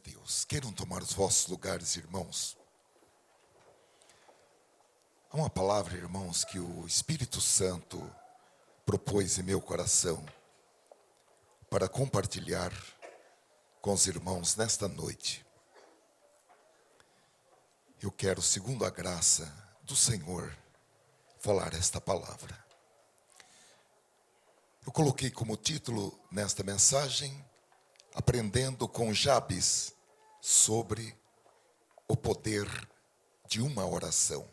Deus. Queiram tomar os vossos lugares, irmãos. Há uma palavra, irmãos, que o Espírito Santo propôs em meu coração para compartilhar com os irmãos nesta noite. Eu quero, segundo a graça do Senhor, falar esta palavra. Eu coloquei como título nesta mensagem: Aprendendo com Jabes sobre o poder de uma oração.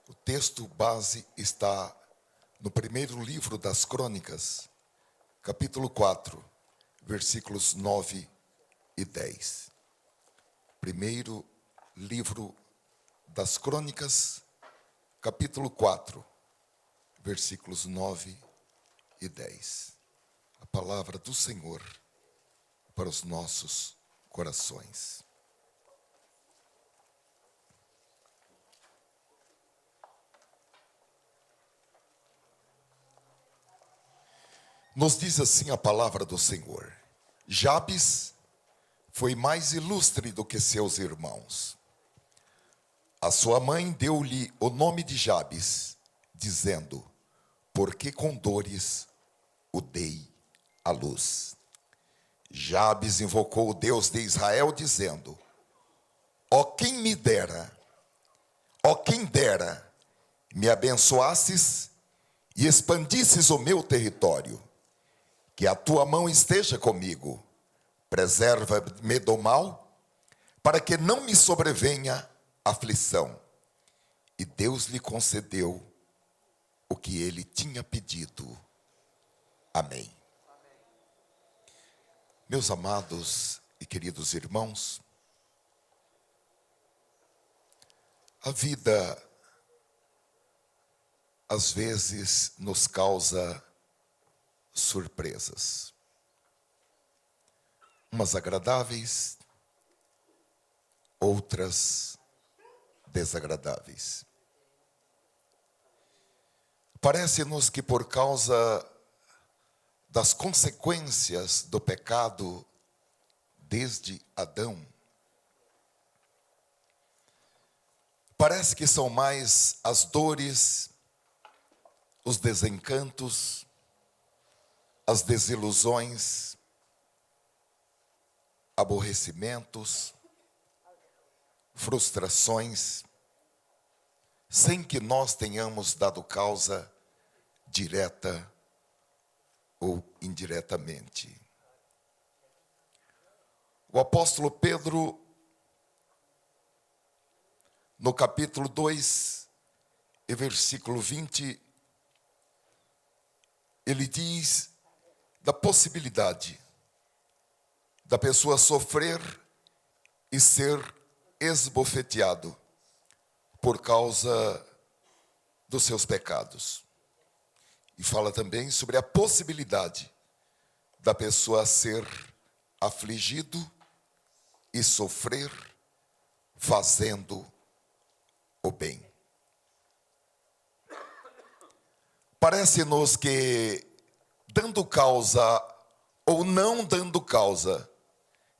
O texto base está no primeiro livro das Crônicas, capítulo 4, versículos 9 e 10. Primeiro livro das Crônicas, capítulo 4, versículos 9 e 10. A palavra do Senhor para os nossos corações. Nos diz assim a palavra do Senhor: Jabes foi mais ilustre do que seus irmãos. A sua mãe deu-lhe o nome de Jabes, dizendo: porque com dores o dei à luz. Jabes invocou o Deus de Israel, dizendo: ó quem me dera, ó quem dera, me abençoasses e expandisses o meu território. Que a tua mão esteja comigo, preserva-me do mal, para que não me sobrevenha aflição. E Deus lhe concedeu o que ele tinha pedido. Amém. Meus amados e queridos irmãos, a vida às vezes nos causa surpresas, umas agradáveis, outras desagradáveis. Parece-nos que por causa das consequências do pecado desde Adão, parece que são mais as dores, os desencantos, as desilusões, aborrecimentos, frustrações, sem que nós tenhamos dado causa direta ou indiretamente. O apóstolo Pedro, no capítulo 2, e versículo 20, ele diz da possibilidade da pessoa sofrer e ser esbofeteado por causa dos seus pecados. E fala também sobre a possibilidade da pessoa ser afligido e sofrer fazendo o bem. Parece-nos que, dando causa ou não dando causa,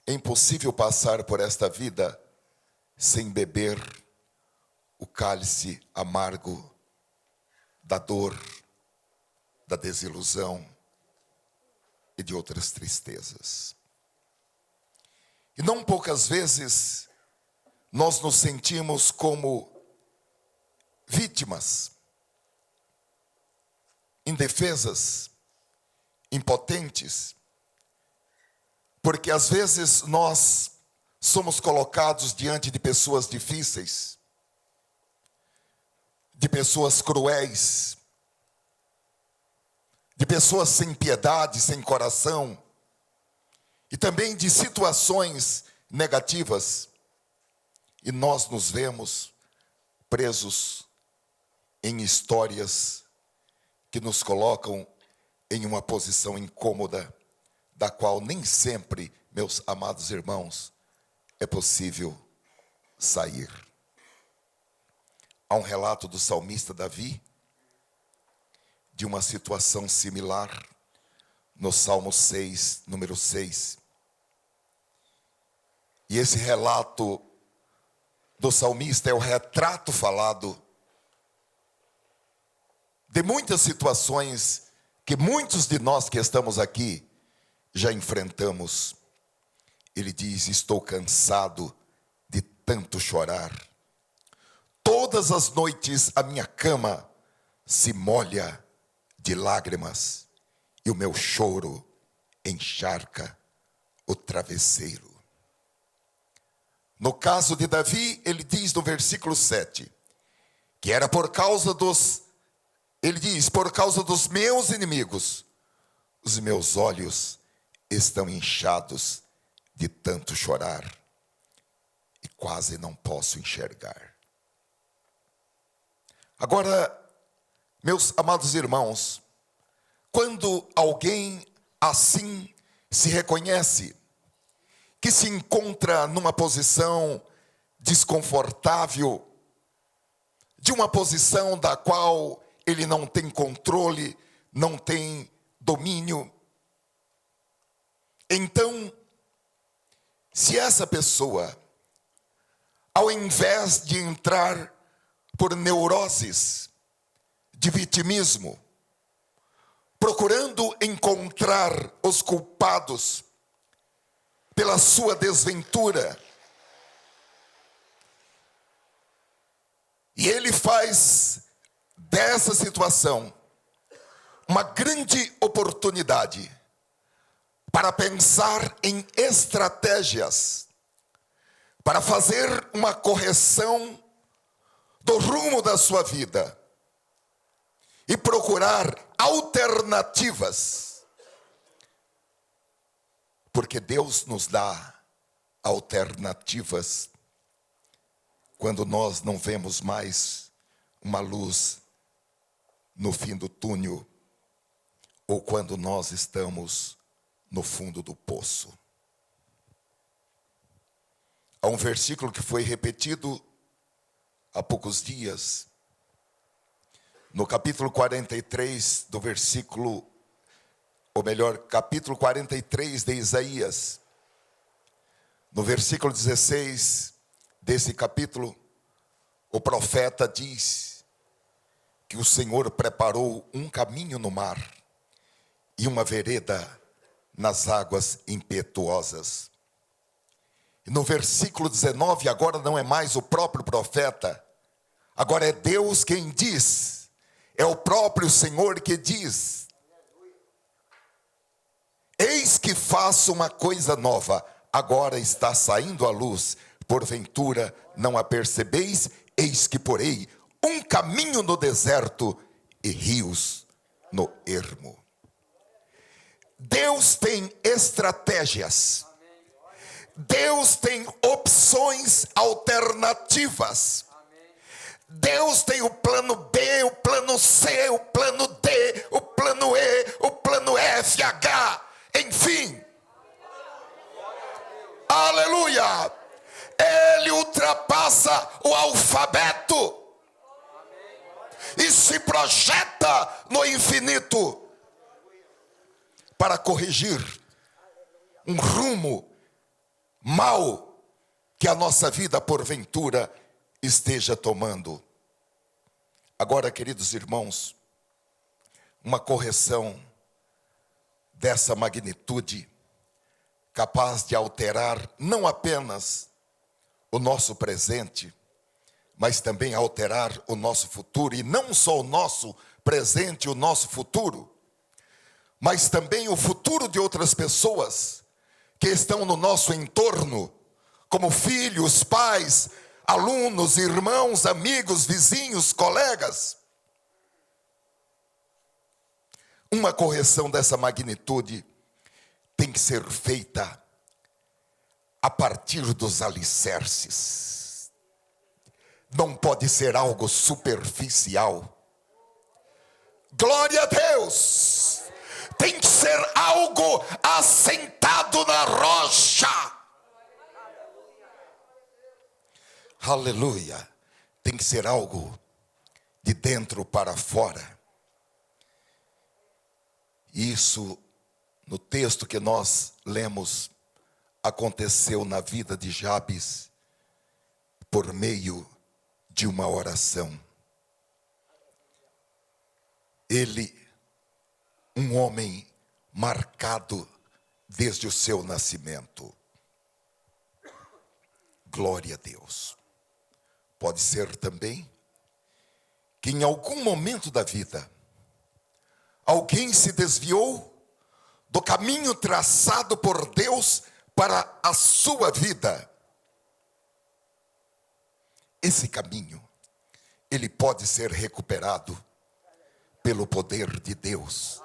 é impossível passar por esta vida sem beber o cálice amargo da dor, da desilusão e de outras tristezas. E não poucas vezes nós nos sentimos como vítimas, indefesas, impotentes, porque às vezes nós somos colocados diante de pessoas difíceis, de pessoas cruéis, de pessoas sem piedade, sem coração, e também de situações negativas, e nós nos vemos presos em histórias que nos colocam em uma posição incômoda, da qual nem sempre, meus amados irmãos, é possível sair. Há um relato do salmista Davi, de uma situação similar, no Salmo 6, número 6. E esse relato do salmista é o retrato falado de muitas situações que muitos de nós que estamos aqui já enfrentamos. Ele diz: estou cansado de tanto chorar. Todas as noites a minha cama se molha de lágrimas e o meu choro encharca o travesseiro. No caso de Davi, ele diz no versículo 7, que era por causa dos meus inimigos, os meus olhos estão inchados de tanto chorar e quase não posso enxergar. Agora, meus amados irmãos, quando alguém assim se reconhece, que se encontra numa posição desconfortável, de uma posição da qual ele não tem controle, não tem domínio, então, se essa pessoa, ao invés de entrar por neuroses de vitimismo, procurando encontrar os culpados pela sua desventura, e ele faz dessa situação uma grande oportunidade para pensar em estratégias, para fazer uma correção do rumo da sua vida e procurar alternativas, porque Deus nos dá alternativas quando nós não vemos mais uma luz no fim do túnel, ou quando nós estamos no fundo do poço. Há um versículo que foi repetido há poucos dias, no capítulo 43 do versículo, ou melhor, capítulo 43 de Isaías, no versículo 16 desse capítulo, o profeta diz que o Senhor preparou um caminho no mar e uma vereda nas águas impetuosas. E no versículo 19, agora não é mais o próprio profeta, agora é Deus quem diz, é o próprio Senhor que diz: eis que faço uma coisa nova, agora está saindo à luz, porventura não a percebeis? Eis que porei um caminho no deserto e rios no ermo. Deus tem estratégias, Deus tem opções alternativas, Deus tem o plano B, o plano C, o plano D, o plano E, o plano F, H, enfim. Aleluia! Ele ultrapassa o alfabeto e se projeta no infinito para corrigir um rumo mau que a nossa vida porventura esteja tomando. Agora, queridos irmãos, uma correção dessa magnitude, capaz de alterar não apenas o nosso presente, mas também alterar o nosso futuro, e não só o nosso presente e o nosso futuro, mas também o futuro de outras pessoas que estão no nosso entorno, como filhos, pais, alunos, irmãos, amigos, vizinhos, colegas. Uma correção dessa magnitude tem que ser feita a partir dos alicerces. Não pode ser algo superficial. Glória a Deus! Tem que ser algo assentado na rocha. Aleluia! Tem que ser algo de dentro para fora. Isso, no texto que nós lemos aconteceu na vida de Jabes por meio de uma oração. Ele, um homem marcado desde o seu nascimento. Glória a Deus. Pode ser também que em algum momento da vida, alguém se desviou do caminho traçado por Deus para a sua vida. Esse caminho, ele pode ser recuperado pelo poder de Deus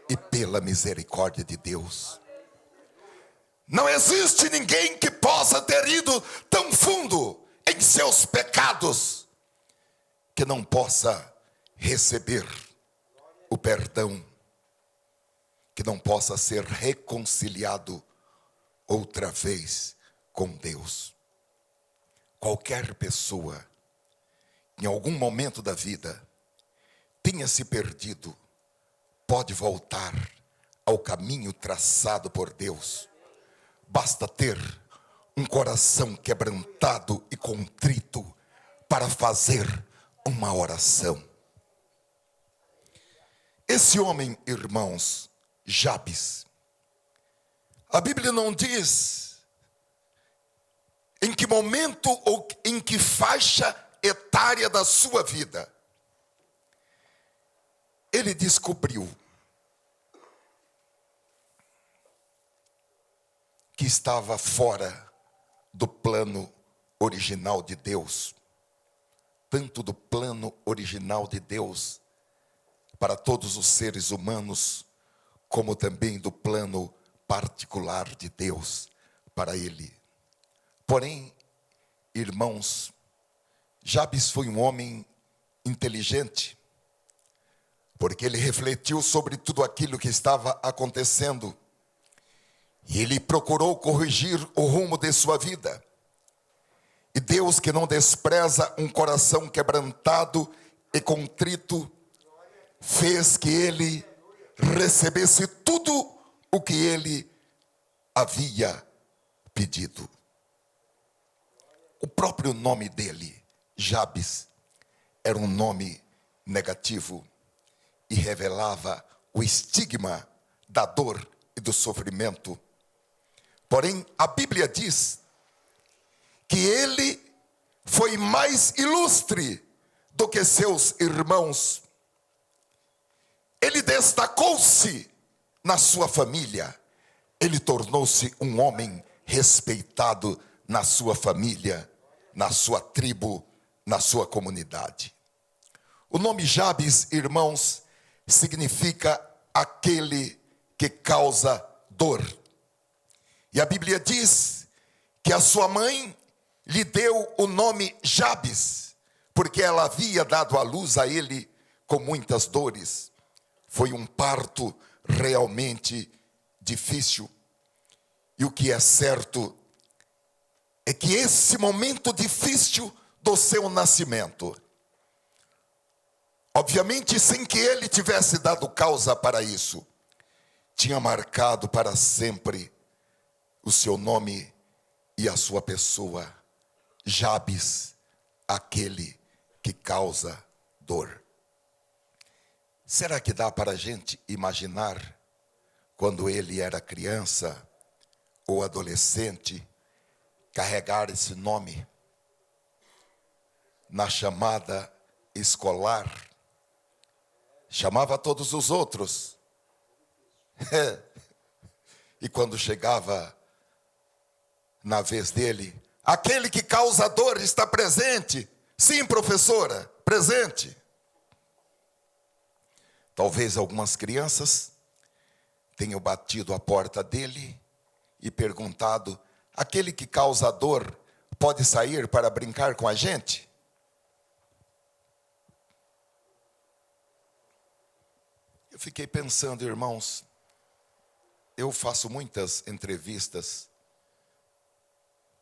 e pela misericórdia de Deus. Não existe ninguém que possa ter ido tão fundo em seus pecados que não possa receber o perdão, que não possa ser reconciliado outra vez com Deus. Qualquer pessoa, em algum momento da vida, tenha se perdido, pode voltar ao caminho traçado por Deus. Basta ter um coração quebrantado e contrito para fazer uma oração. Esse homem, irmãos, Jabes, a Bíblia não diz em que momento ou em que faixa etária da sua vida ele descobriu que estava fora do plano original de Deus, tanto do plano original de Deus para todos os seres humanos, como também do plano particular de Deus para ele. Porém, irmãos, Jabes foi um homem inteligente, porque ele refletiu sobre tudo aquilo que estava acontecendo, e ele procurou corrigir o rumo de sua vida. E Deus, que não despreza um coração quebrantado e contrito, fez que ele recebesse tudo o que ele havia pedido. O próprio nome dele, Jabes, era um nome negativo e revelava o estigma da dor e do sofrimento. Porém, a Bíblia diz que ele foi mais ilustre do que seus irmãos. Ele destacou-se na sua família. Ele tornou-se um homem respeitado na sua família, na sua tribo, na sua comunidade. O nome Jabes, irmãos, significa aquele que causa dor. E a Bíblia diz que a sua mãe lhe deu o nome Jabes, porque ela havia dado à luz a ele com muitas dores. Foi um parto realmente difícil. E o que é certo é que esse momento difícil do seu nascimento, obviamente sem que ele tivesse dado causa para isso, tinha marcado para sempre o seu nome e a sua pessoa. Jabes, aquele que causa dor. Será que dá para a gente imaginar quando ele era criança ou adolescente, carregar esse nome na chamada escolar? Chamava todos os outros. E quando chegava na vez dele, aquele que causa dor está presente. Sim, professora, presente. Talvez algumas crianças tenham batido a porta dele e perguntado: aquele que causa dor pode sair para brincar com a gente? Eu fiquei pensando, irmãos, eu faço muitas entrevistas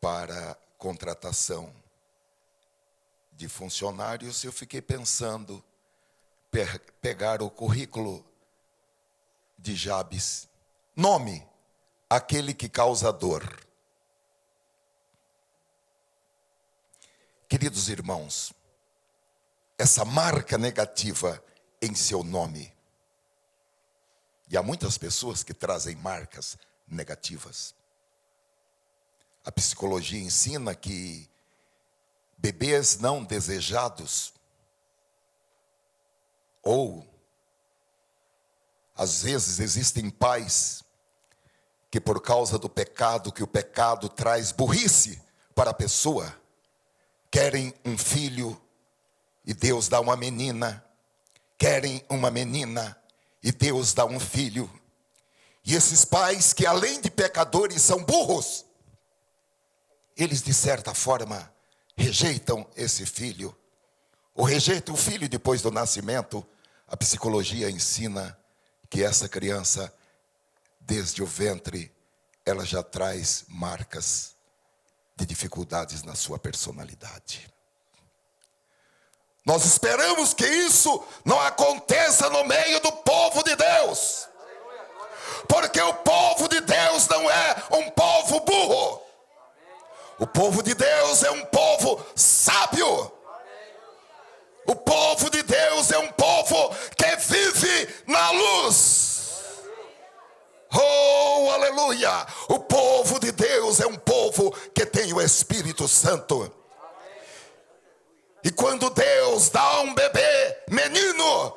para contratação de funcionários. Eu fiquei pensando, pegar o currículo de Jabes. Nome: aquele que causa dor. queridos irmãos, essa marca negativa em seu nome. E há muitas pessoas que trazem marcas negativas. A psicologia ensina que bebês não desejados, ou às vezes existem pais que por causa do pecado, que o pecado traz burrice para a pessoa, querem um filho e Deus dá uma menina, querem uma menina e Deus dá um filho. E esses pais que além de pecadores são burros, eles de certa forma rejeitam esse filho, ou rejeitam o filho depois do nascimento. A psicologia ensina que essa criança, desde o ventre, ela já traz marcas de dificuldades na sua personalidade. Nós esperamos que isso não aconteça no meio do povo de Deus, porque o povo de Deus não é um povo burro. O povo de Deus é um povo sábio. O povo de Deus é um povo que vive na luz. Oh, aleluia! O povo de Deus é um povo que tem o Espírito Santo. E quando Deus dá um bebê menino,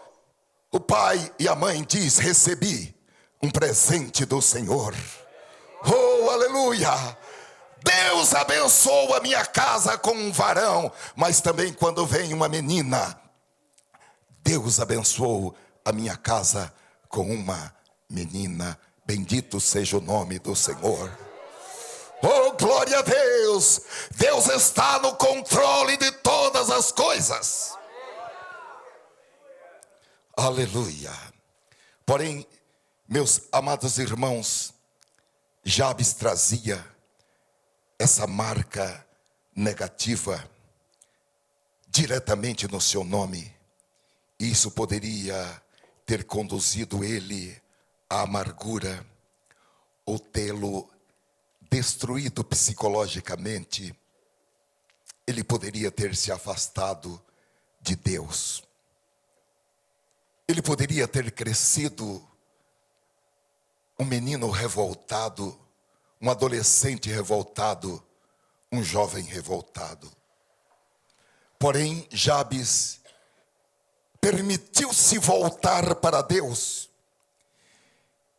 o pai e a mãe diz: recebi um presente do Senhor. Oh, aleluia! Deus abençoa a minha casa com um varão, mas também quando vem uma menina, Deus abençoou a minha casa com uma menina. Bendito seja o nome do Senhor. Oh, glória a Deus! Deus está no controle de todas as coisas. Aleluia! Porém, meus amados irmãos, Jabes trazia essa marca negativa diretamente no seu nome. Isso poderia ter conduzido ele à amargura, ou tê-lo destruído psicologicamente. Ele poderia ter se afastado de Deus. Ele poderia ter crescido um menino revoltado, um adolescente revoltado, um jovem revoltado. Porém, Jabes permitiu-se voltar para Deus.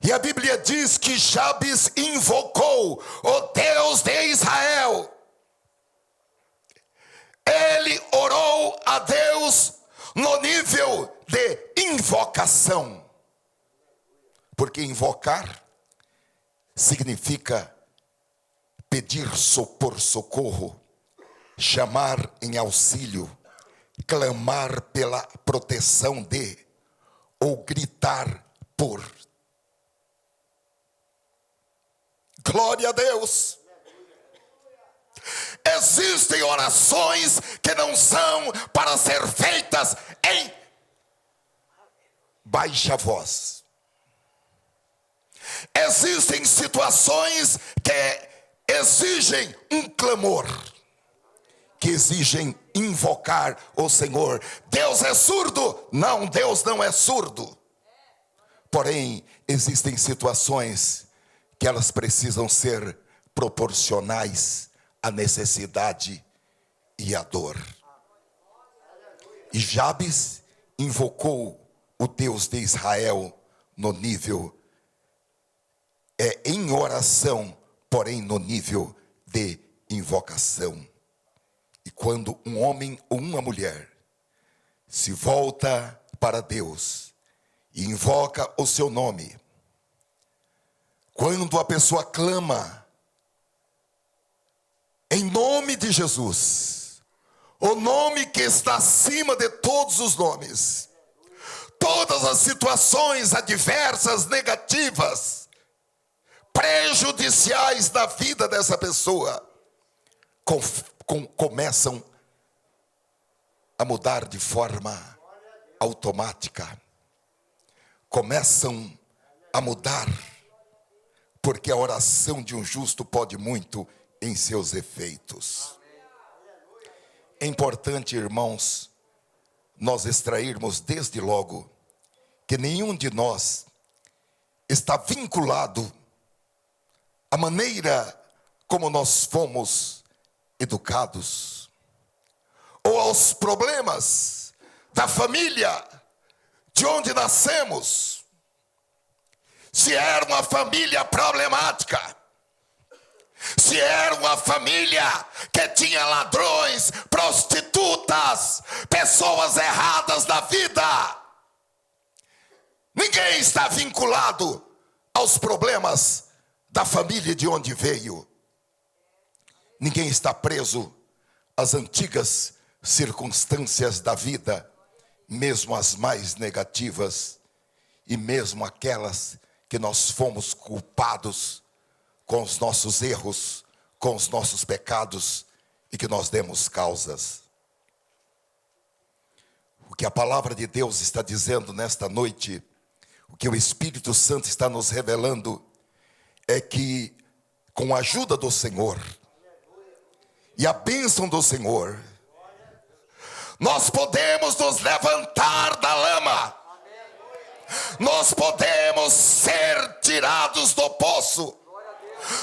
E a Bíblia diz que Jabes invocou o Deus de Israel. Ele orou a Deus no nível de invocação. Porque invocar significa pedir por socorro, chamar em auxílio, clamar pela proteção de, ou gritar por. Glória a Deus! Existem orações que não são para ser feitas em baixa voz. Existem situações que exigem um clamor, que exigem invocar o Senhor. Deus é surdo? Não, Deus não é surdo. Porém, existem situações que elas precisam ser proporcionais à necessidade e à dor. E Jabes invocou o Deus de Israel no nível em oração, porém no nível de invocação. E quando um homem ou uma mulher se volta para Deus e invoca o seu nome, quando a pessoa clama em nome de Jesus, o nome que está acima de todos os nomes, todas as situações adversas, negativas, prejudiciais da vida dessa pessoa, começam a mudar de forma automática. Começam a mudar, porque a oração de um justo pode muito em seus efeitos. É importante, irmãos, nós extrairmos desde logo que nenhum de nós está vinculado à maneira como nós fomos educados, ou aos problemas da família de onde nascemos. Se era uma família problemática, se era uma família que tinha ladrões, prostitutas, pessoas erradas da vida, ninguém está vinculado aos problemas da família de onde veio. Ninguém está preso às antigas circunstâncias da vida, mesmo as mais negativas, e mesmo aquelas que nós fomos culpados com os nossos erros, com os nossos pecados, e que nós demos causas. O que a palavra de Deus está dizendo nesta noite, o que o Espírito Santo está nos revelando, é que com a ajuda do Senhor e a bênção do Senhor, nós podemos nos levantar da lama, nós podemos ser tirados do poço,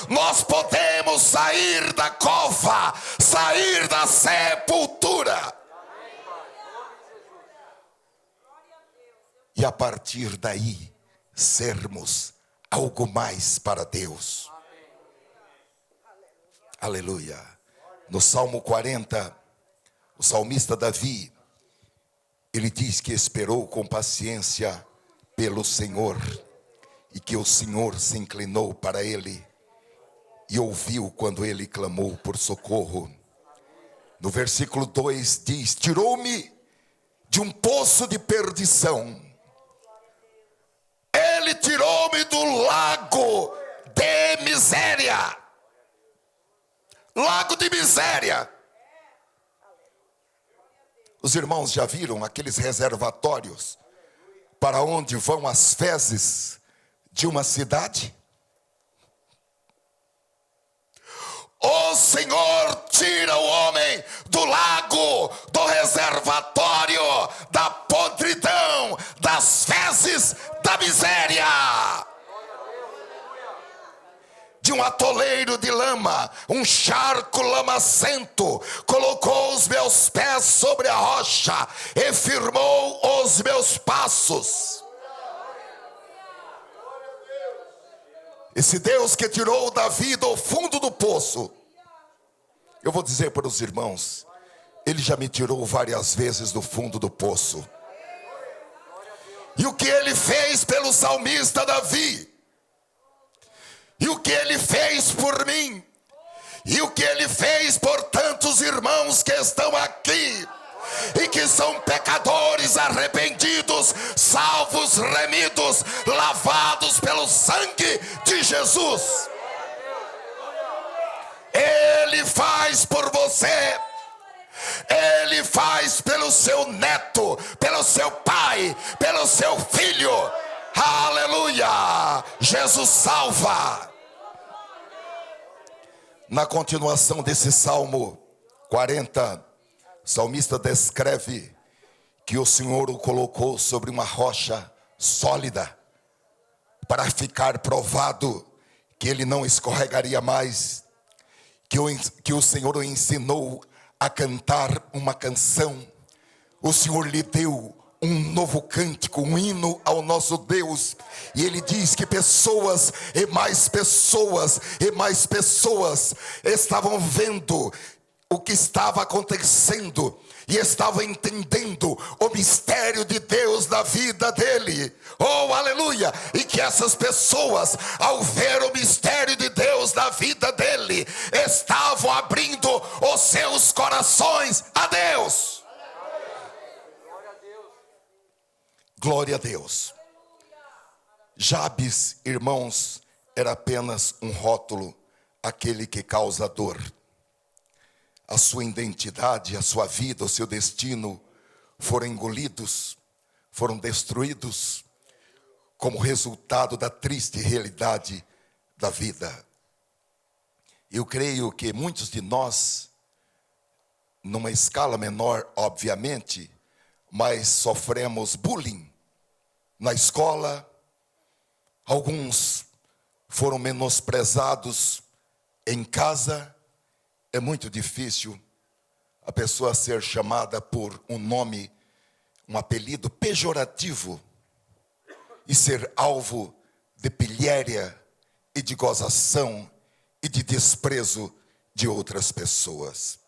nós podemos sair da cova, sair da sepultura, e a partir daí sermos algo mais para Deus. Aleluia. No Salmo 40, o salmista Davi, ele diz que esperou com paciência pelo Senhor, e que o Senhor se inclinou para ele e ouviu quando ele clamou por socorro. No versículo 2 diz: tirou-me de um poço de perdição, ele tirou-me do lago de miséria. Lago de miséria. Os irmãos já viram aqueles reservatórios para onde vão as fezes de uma cidade? O Senhor tira o homem do lago, do reservatório, da podridão, das fezes, da miséria. De um atoleiro de lama, um charco lamacento, colocou os meus pés sobre a rocha e firmou os meus passos. Esse Deus que tirou Davi do fundo do poço, eu vou dizer para os irmãos, ele já me tirou várias vezes do fundo do poço. E o que ele fez pelo salmista Davi, e o que ele fez por mim, e o que ele fez por tantos irmãos que estão aqui, e que são pecadores arrependidos, salvos, remidos, lavados pelo sangue de Jesus. Ele faz por você, ele faz pelo seu neto, pelo seu pai, pelo seu filho. Aleluia! Jesus salva. Na continuação desse Salmo 40, o salmista descreve que o Senhor o colocou sobre uma rocha sólida, para ficar provado que ele não escorregaria mais, que o Senhor o ensinou a cantar uma canção, o Senhor lhe deu um novo cântico, um hino ao nosso Deus. E ele diz que pessoas e mais pessoas e mais pessoas estavam vendo o que estava acontecendo e estavam entendendo o mistério de Deus na vida dele. Oh, aleluia! E que essas pessoas, ao ver o mistério de Deus na vida dele, estavam abrindo os seus corações a Deus. Glória a Deus. Jabes, irmãos, era apenas um rótulo, aquele que causa dor. A sua identidade, a sua vida, o seu destino foram engolidos, foram destruídos como resultado da triste realidade da vida. Eu creio que muitos de nós numa escala menor, obviamente, mas sofremos bullying na escola. Alguns foram menosprezados em casa. É muito difícil a pessoa ser chamada por um nome, um apelido pejorativo, e ser alvo de pilhéria e de gozação e de desprezo de outras pessoas.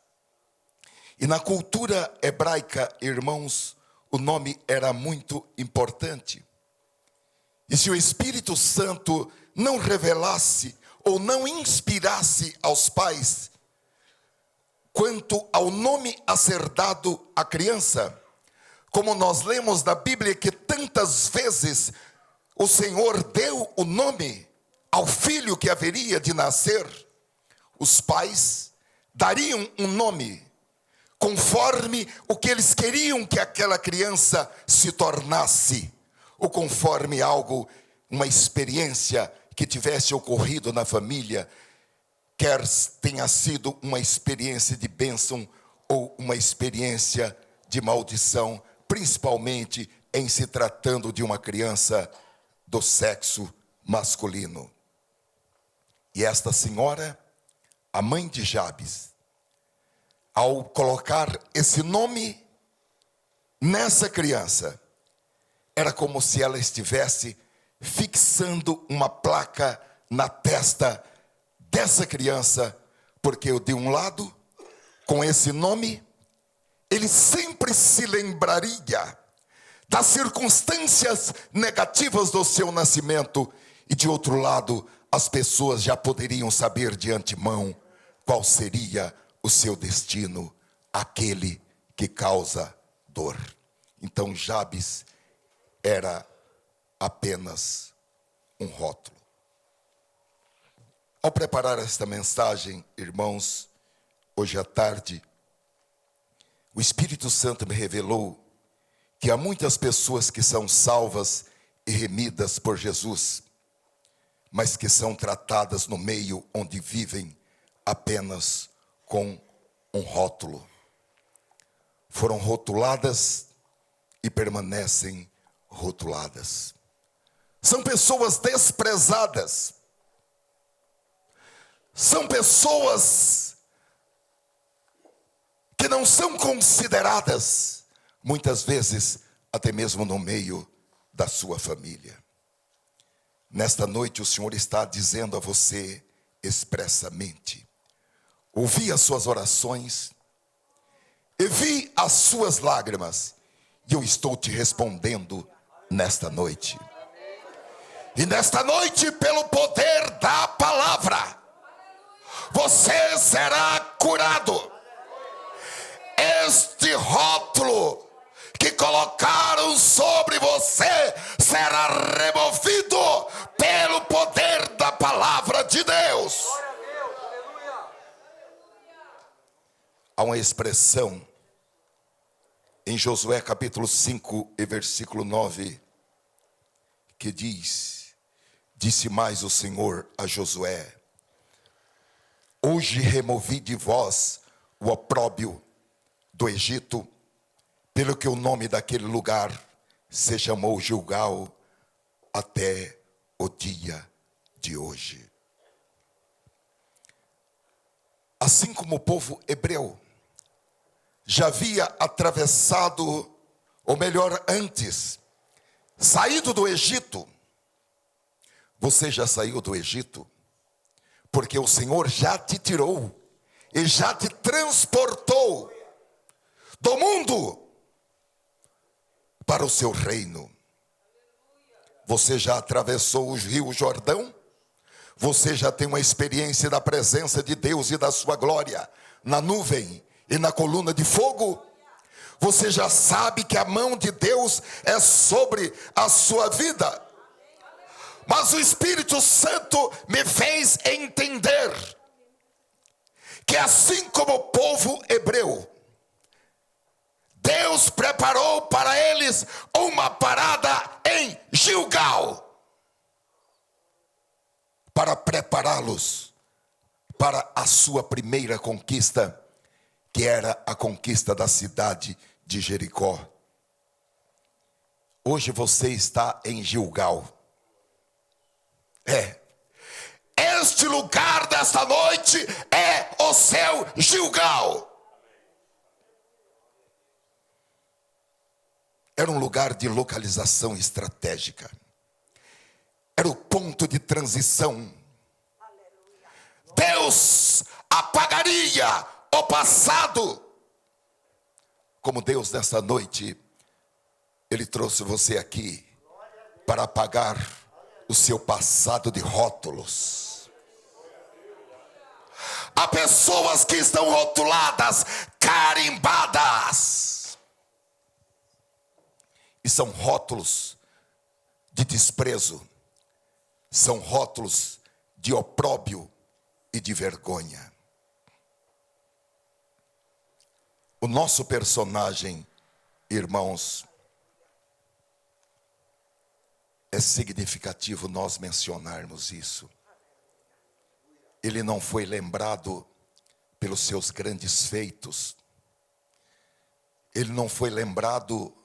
E na cultura hebraica, irmãos, o nome era muito importante. E se o Espírito Santo não revelasse ou não inspirasse aos pais quanto ao nome a ser dado à criança, como nós lemos na Bíblia que tantas vezes o Senhor deu o nome ao filho que haveria de nascer, os pais dariam um nome conforme o que eles queriam que aquela criança se tornasse, ou conforme algo, uma experiência que tivesse ocorrido na família, quer tenha sido uma experiência de bênção ou uma experiência de maldição, principalmente em se tratando de uma criança do sexo masculino. E esta senhora, a mãe de Jabes, ao colocar esse nome nessa criança, era como se ela estivesse fixando uma placa na testa dessa criança, porque de um lado, com esse nome, ele sempre se lembraria das circunstâncias negativas do seu nascimento, e de outro lado, as pessoas já poderiam saber de antemão qual seria o seu destino, aquele que causa dor. Então Jabes era apenas um rótulo. Ao preparar esta mensagem, irmãos, hoje à tarde, o Espírito Santo me revelou que há muitas pessoas que são salvas e remidas por Jesus, mas que são tratadas no meio onde vivem apenas com um rótulo. Foram rotuladas e permanecem rotuladas. São pessoas desprezadas. São pessoas que não são consideradas, muitas vezes, até mesmo no meio da sua família. Nesta noite o Senhor está dizendo a você expressamente: ouvi as suas orações, e vi as suas lágrimas, e eu estou te respondendo nesta noite. E nesta noite, pelo poder da palavra, você será curado. Este rótulo que colocaram sobre você será removido pelo poder da palavra de Deus. Há uma expressão em Josué capítulo 5 e versículo 9 que diz: disse mais o Senhor a Josué: hoje removi de vós o opróbrio do Egito, pelo que o nome daquele lugar se chamou Gilgal até o dia de hoje. Assim como o povo hebreu já havia atravessado, ou melhor, antes, saído do Egito. Você já saiu do Egito? Porque o Senhor já te tirou e já te transportou do mundo para o seu reino. Você já atravessou o rio Jordão? Você já tem uma experiência da presença de Deus e da sua glória na nuvem e na coluna de fogo? Você já sabe que a mão de Deus é sobre a sua vida. Mas o Espírito Santo me fez entender que assim como o povo hebreu, Deus preparou para eles uma parada em Gilgal, para prepará-los para a sua primeira conquista, que era a conquista da cidade de Jericó. Hoje você está em Gilgal. Este lugar desta noite é o seu Gilgal. Era um lugar de localização estratégica. Era o ponto de transição. Deus apagaria o passado. Como Deus nessa noite, Ele trouxe você aqui para apagar o seu passado de rótulos. Há pessoas que estão rotuladas, carimbadas. E são rótulos de desprezo. São rótulos de opróbio e de vergonha. O nosso personagem, irmãos, é significativo nós mencionarmos isso. Ele não foi lembrado pelos seus grandes feitos. Ele não foi lembrado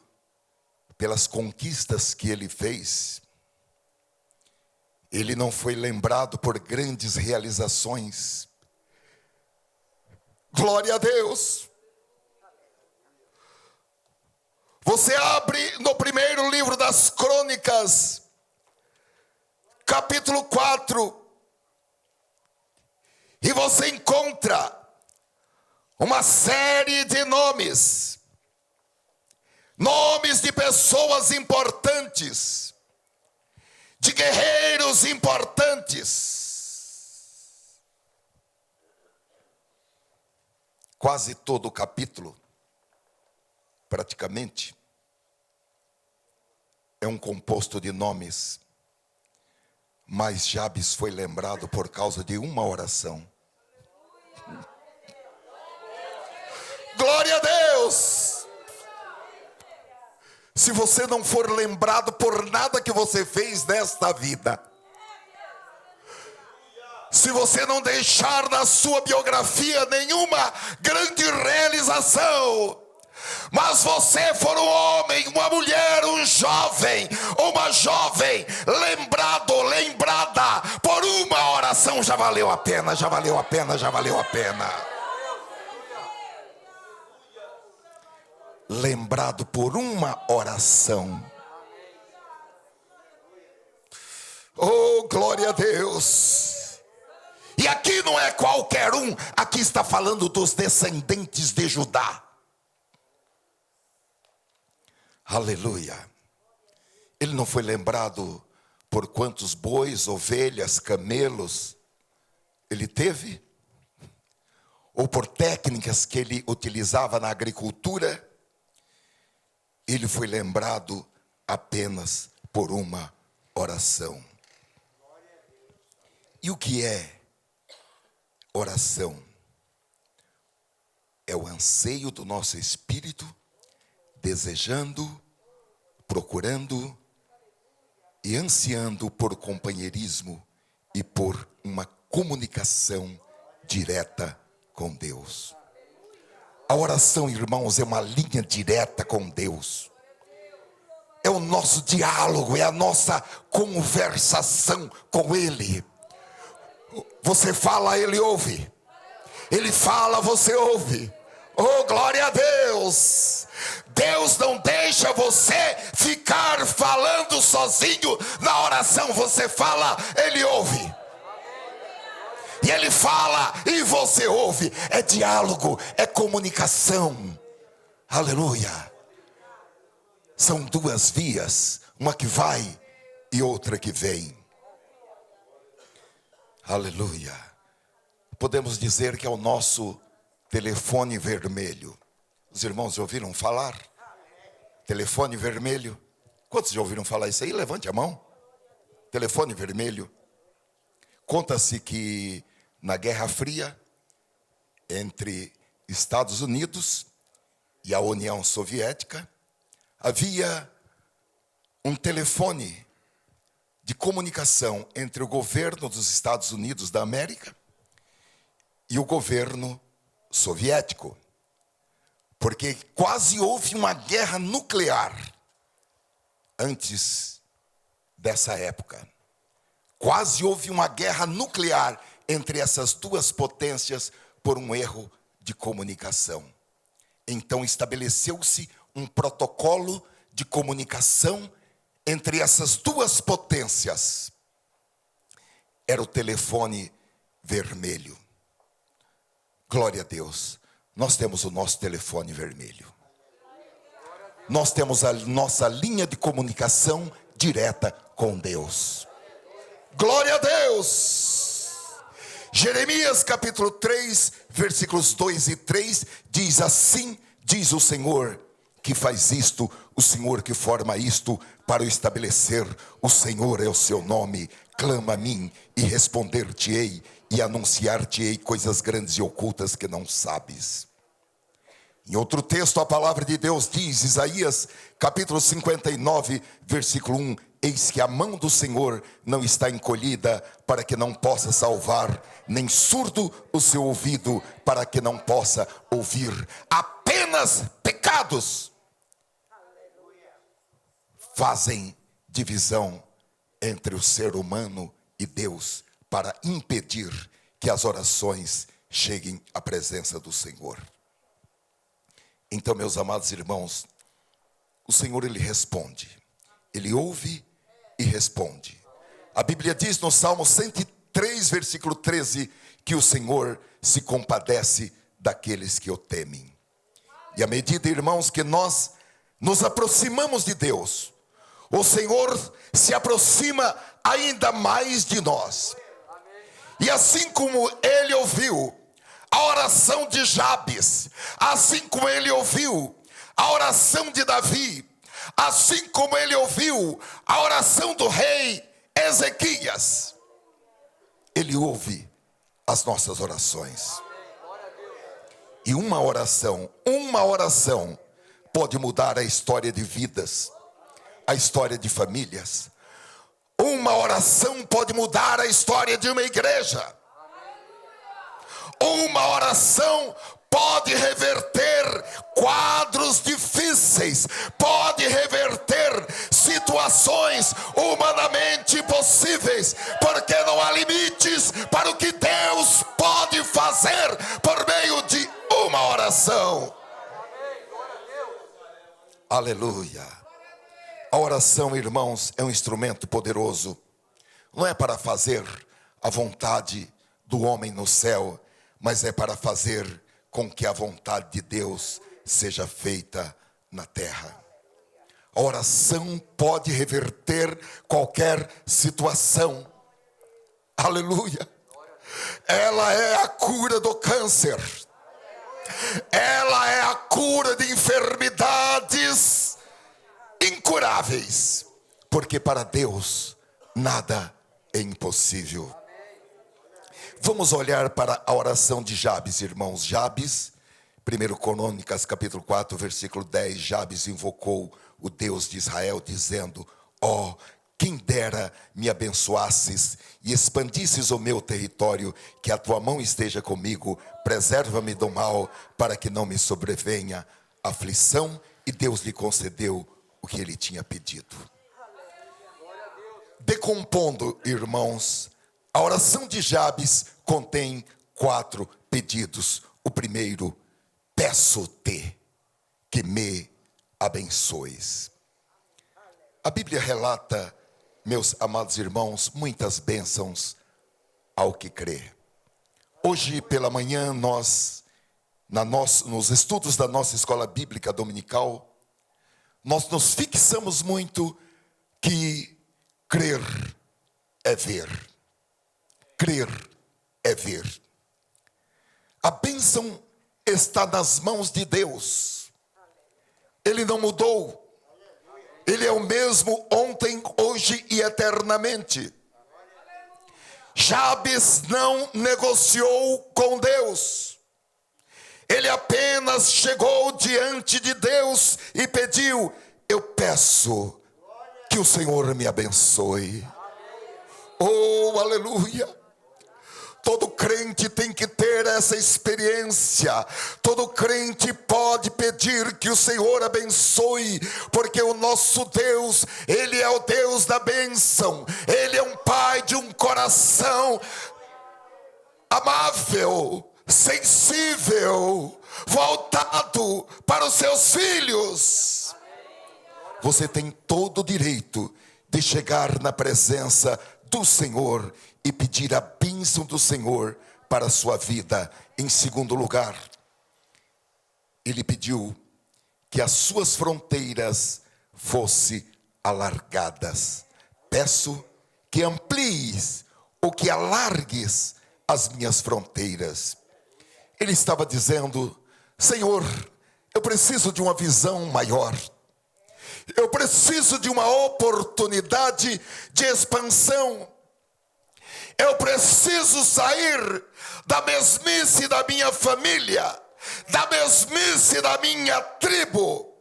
pelas conquistas que ele fez. Ele não foi lembrado por grandes realizações. Glória a Deus. Você abre no primeiro livro das Crônicas, capítulo 4, e você encontra uma série de nomes de pessoas importantes, de guerreiros importantes. Quase todo o capítulo, praticamente, é um composto de nomes. Mas Jabes foi lembrado por causa de uma oração. Glória a Deus! Se você não for lembrado por nada que você fez nesta vida, se você não deixar na sua biografia nenhuma grande realização, mas você for um homem, uma mulher, um jovem, uma jovem, lembrado, lembrada por uma oração, já valeu a pena, já valeu a pena, já valeu a pena. Lembrado por uma oração. Oh, glória a Deus. E aqui não é qualquer um, aqui está falando dos descendentes de Judá. Aleluia. Ele não foi lembrado por quantos bois, ovelhas, camelos ele teve, ou por técnicas que ele utilizava na agricultura. Ele foi lembrado apenas por uma oração. E o que é oração? É o anseio do nosso espírito, desejando, procurando e ansiando por companheirismo e por uma comunicação direta com Deus. A oração, irmãos, é uma linha direta com Deus. É o nosso diálogo, é a nossa conversação com Ele. Você fala, Ele ouve. Ele fala, você ouve. Oh, glória a Deus! Deus não deixa você ficar falando sozinho na oração. Você fala, Ele ouve. E Ele fala e você ouve. É diálogo, é comunicação. Aleluia. São duas vias, uma que vai e outra que vem. Aleluia. Podemos dizer que é o nosso telefone vermelho. Os irmãos já ouviram falar? Telefone vermelho. Quantos já ouviram falar isso aí? Levante a mão. Telefone vermelho. Conta-se que na Guerra Fria, entre Estados Unidos e a União Soviética, havia um telefone de comunicação entre o governo dos Estados Unidos da América e o governo soviético. Porque quase houve uma guerra nuclear antes dessa época. Quase houve uma guerra nuclear entre essas duas potências por um erro de comunicação. Então estabeleceu-se um protocolo de comunicação entre essas duas potências. Era o telefone vermelho. Glória a Deus. Nós temos o nosso telefone vermelho. Nós temos a nossa linha de comunicação direta com Deus. Glória a Deus. Jeremias capítulo 3, versículos 2 e 3 diz assim: diz o Senhor que faz isto, o Senhor que forma isto para o estabelecer. O Senhor é o seu nome. Clama a mim e responder-te-ei e anunciar-te-ei coisas grandes e ocultas que não sabes. Em outro texto a palavra de Deus diz, Isaías capítulo 59, versículo 1: eis que a mão do Senhor não está encolhida para que não possa salvar, nem surdo o seu ouvido para que não possa ouvir. Apenas pecados fazem divisão entre o ser humano e Deus para impedir que as orações cheguem à presença do Senhor. Então, meus amados irmãos, o Senhor, Ele responde. Ele ouve e responde. A Bíblia diz no Salmo 103, versículo 13, que o Senhor se compadece daqueles que o temem. E à medida, irmãos, que nós nos aproximamos de Deus, o Senhor se aproxima ainda mais de nós. E assim como Ele ouviu a oração de Jabes, assim como Ele ouviu a oração de Davi, assim como Ele ouviu a oração do rei Ezequias, Ele ouve as nossas orações. E uma oração pode mudar a história de vidas, a história de famílias. Uma oração pode mudar a história de uma igreja. Uma oração pode reverter quadros difíceis, pode reverter situações humanamente impossíveis, porque não há limites para o que Deus pode fazer por meio de uma oração. Aleluia. A oração, irmãos, é um instrumento poderoso. Não é para fazer a vontade do homem no céu, mas é para fazer com que a vontade de Deus seja feita na terra. A oração pode reverter qualquer situação. Aleluia. Ela é a cura do câncer. Ela é a cura de enfermidades incuráveis. Porque para Deus nada é impossível. Vamos olhar para a oração de Jabes, irmãos. Jabes, 1 Crônicas, capítulo 4, versículo 10. Jabes invocou o Deus de Israel, dizendo: ó, quem dera me abençoasses e expandisses o meu território, que a tua mão esteja comigo, preserva-me do mal, para que não me sobrevenha aflição. E Deus lhe concedeu o que ele tinha pedido. Decompondo, irmãos, a oração de Jabes contém 4 pedidos. O primeiro: peço-te que me abençoes. A Bíblia relata, meus amados irmãos, muitas bênçãos ao que crê. Hoje pela manhã nós, nos estudos da nossa escola bíblica dominical, nós nos fixamos muito que crer é ver. Crer é ver. A bênção está nas mãos de Deus. Ele não mudou. Ele é o mesmo ontem, hoje e eternamente. Jabes não negociou com Deus. Ele apenas chegou diante de Deus e pediu: eu peço que o Senhor me abençoe. Oh, aleluia. Todo crente tem que ter essa experiência. Todo crente pode pedir que o Senhor abençoe, porque o nosso Deus, Ele é o Deus da bênção. Ele é um Pai de um coração amável, sensível, voltado para os seus filhos. Você tem todo o direito de chegar na presença do Senhor e pedir a bênção do Senhor para a sua vida. Em segundo lugar, ele pediu que as suas fronteiras fossem alargadas. Peço que amplies ou que alargues as minhas fronteiras. Ele estava dizendo: Senhor, eu preciso de uma visão maior. Eu preciso de uma oportunidade de expansão. Eu preciso sair da mesmice da minha família, da mesmice da minha tribo.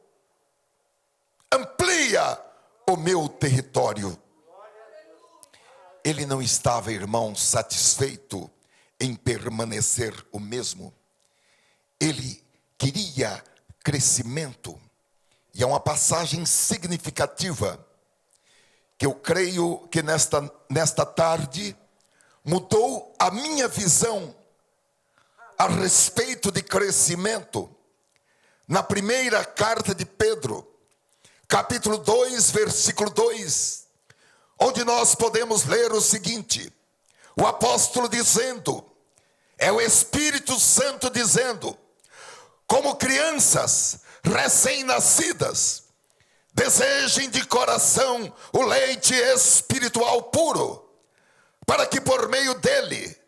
Amplia o meu território. Ele não estava, irmão, satisfeito em permanecer o mesmo. Ele queria crescimento. E é uma passagem significativa, que eu creio que nesta tarde mudou a minha visão a respeito de crescimento. Na primeira carta de Pedro, capítulo 2, versículo 2, onde nós podemos ler o seguinte: o apóstolo dizendo, é o Espírito Santo dizendo: como crianças recém-nascidas, desejem de coração o leite espiritual puro, para que por meio dele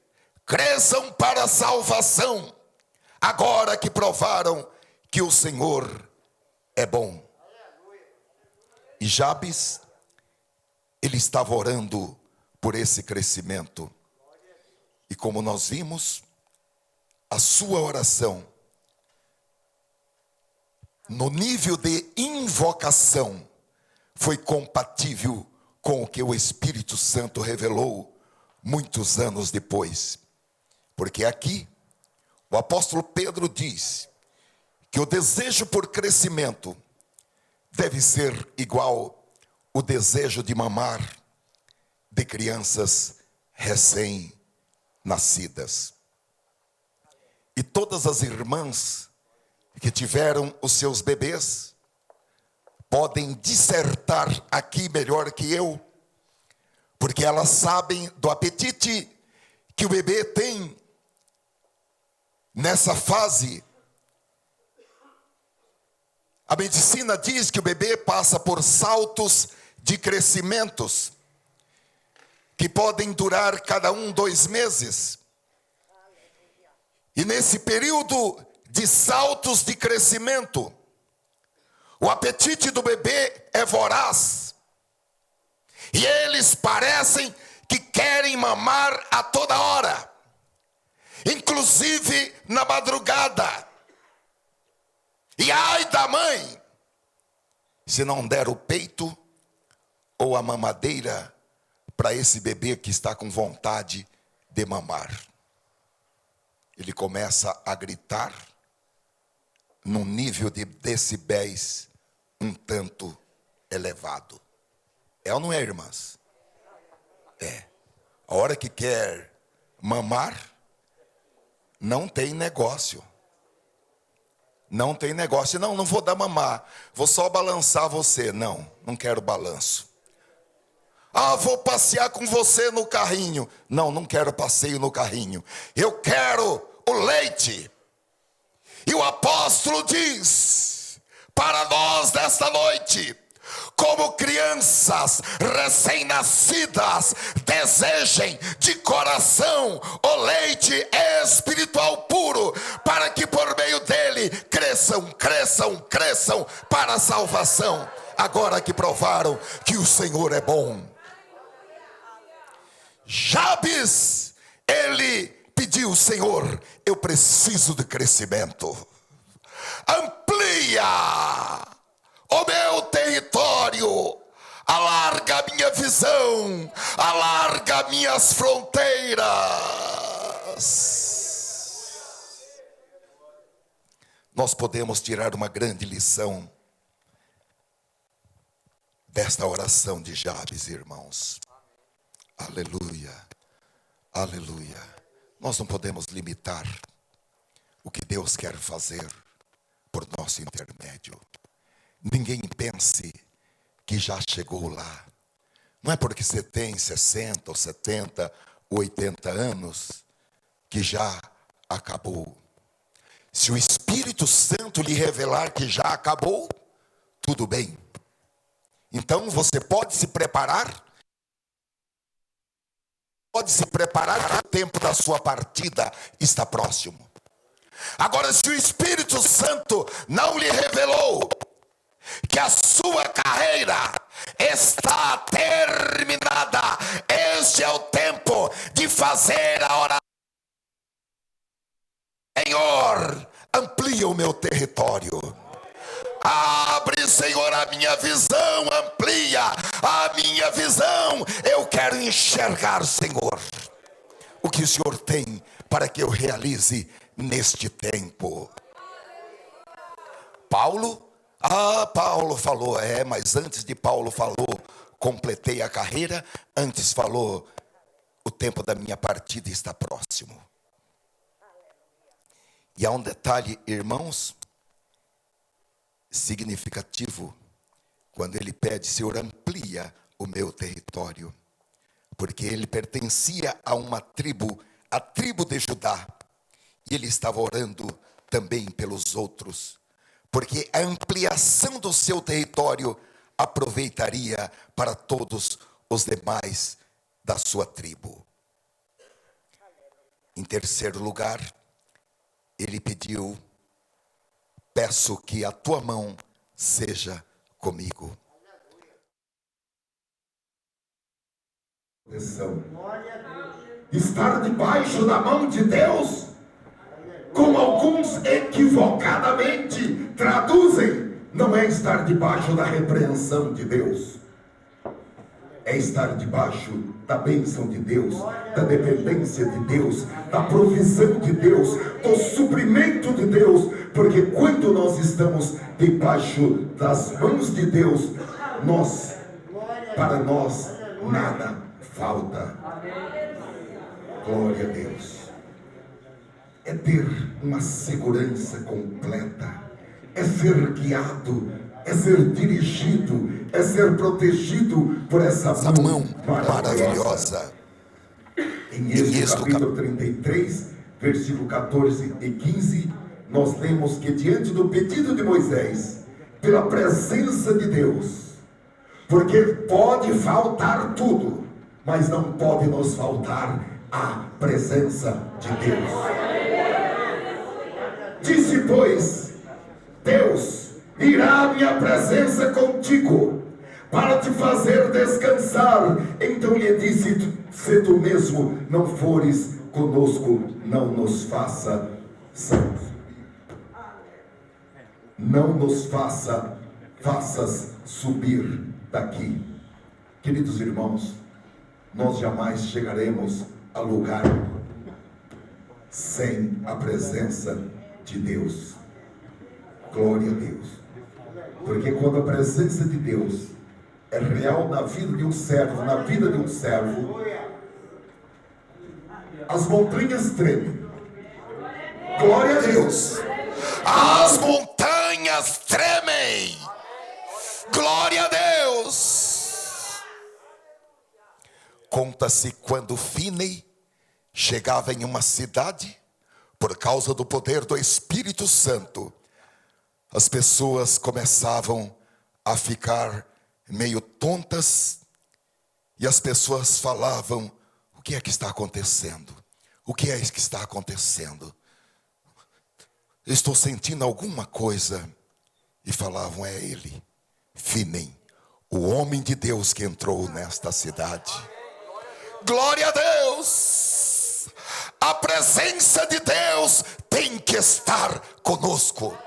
cresçam para a salvação, agora que provaram que o Senhor é bom. E Jabes, ele estava orando por esse crescimento. E como nós vimos, a sua oração, no nível de invocação, foi compatível com o que o Espírito Santo revelou muitos anos depois. Porque aqui, o apóstolo Pedro diz que o desejo por crescimento deve ser igual o desejo de mamar de crianças recém-nascidas. E todas as irmãs que tiveram os seus bebês podem dissertar aqui melhor que eu, porque elas sabem do apetite que o bebê tem nessa fase. A medicina diz que o bebê passa por saltos de crescimentos que podem durar cada 2 meses. E nesse período de saltos de crescimento, o apetite do bebê é voraz. E eles parecem que querem mamar a toda hora, inclusive na madrugada. E ai da mãe, se não der o peito ou a mamadeira para esse bebê que está com vontade de mamar. Ele começa a gritar num nível de decibéis um tanto elevado. É ou não é, irmãs? É. A hora que quer mamar, não tem negócio. Não tem negócio. Não vou dar mamar. Vou só balançar você. Não quero balanço. Vou passear com você no carrinho. Não quero passeio no carrinho. Eu quero o leite. E o apóstolo diz para nós nesta noite: como crianças recém-nascidas, desejem de coração o leite espiritual puro, para que por meio dele cresçam para a salvação, agora que provaram que o Senhor é bom. Jabes, ele pediu: Senhor, eu preciso de crescimento. Amplia o meu território, alarga a minha visão, alarga minhas fronteiras. Nós podemos tirar uma grande lição desta oração de Jabes, irmãos. Aleluia, aleluia. Nós não podemos limitar o que Deus quer fazer por nosso intermédio. Ninguém pense que já chegou lá. Não é porque você tem 60 ou 70 ou 80 anos que já acabou. Se o Espírito Santo lhe revelar que já acabou, tudo bem. Então você pode se preparar. Pode se preparar que o tempo da sua partida está próximo. Agora, se o Espírito Santo não lhe revelou que a sua carreira está terminada, este é o tempo de fazer a oração. Senhor, amplia o meu território. Abre, Senhor, a minha visão, amplia a minha visão. Eu quero enxergar, Senhor, o que o Senhor tem para que eu realize neste tempo. Paulo falou, mas antes de Paulo falou, completei a carreira, antes falou, o tempo da minha partida está próximo. E há um detalhe, irmãos, significativo, quando ele pede, Senhor, amplia o meu território, porque ele pertencia a uma tribo, a tribo de Judá, e ele estava orando também pelos outros, porque a ampliação do seu território aproveitaria para todos os demais da sua tribo. Em terceiro lugar, ele pediu, peço que a tua mão seja comigo. Estar debaixo da mão de Deus, como alguns equivocadamente traduzem, não é estar debaixo da repreensão de Deus. É estar debaixo da bênção de Deus, da dependência de Deus, da provisão de Deus, do suprimento de Deus. Porque quando nós estamos debaixo das mãos de Deus, para nós nada falta. Glória a Deus. É ter uma segurança completa, é ser guiado, é ser dirigido, é ser protegido por essa mão maravilhosa. Em Êxodo capítulo 33, versículo 14 e 15, nós lemos que diante do pedido de Moisés, pela presença de Deus, porque pode faltar tudo, mas não pode nos faltar a presença de Deus. Disse, pois, Deus, irá a minha presença contigo, para te fazer descansar. Então lhe disse, se tu mesmo não fores conosco, não nos faças subir daqui. Queridos irmãos, nós jamais chegaremos a lugar sem a presença de Deus. Glória a Deus. Porque quando a presença de Deus é real na vida de um servo, na vida de um servo, as montanhas tremem. Glória a Deus. As montanhas tremem. Glória a Deus. Conta-se quando Finney chegava em uma cidade, por causa do poder do Espírito Santo, as pessoas começavam a ficar meio tontas, e as pessoas falavam, o que é que está acontecendo? O que é que está acontecendo? Estou sentindo alguma coisa. E falavam, é ele, Finney, o homem de Deus que entrou nesta cidade. Glória a Deus! A presença de Deus tem que estar conosco.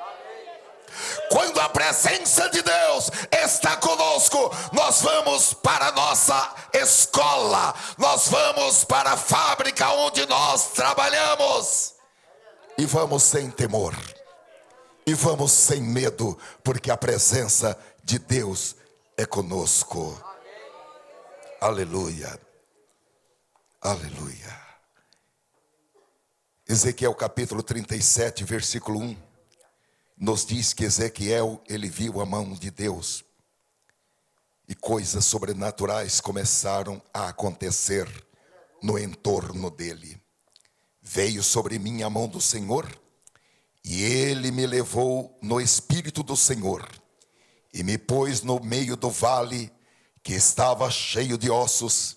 Quando a presença de Deus está conosco, nós vamos para a nossa escola, nós vamos para a fábrica onde nós trabalhamos, e vamos sem temor, e vamos sem medo, porque a presença de Deus é conosco. Aleluia, aleluia. Ezequiel capítulo 37, versículo 1, nos diz que Ezequiel, ele viu a mão de Deus, e coisas sobrenaturais começaram a acontecer no entorno dele. Veio sobre mim a mão do Senhor, e ele me levou no Espírito do Senhor, e me pôs no meio do vale, que estava cheio de ossos,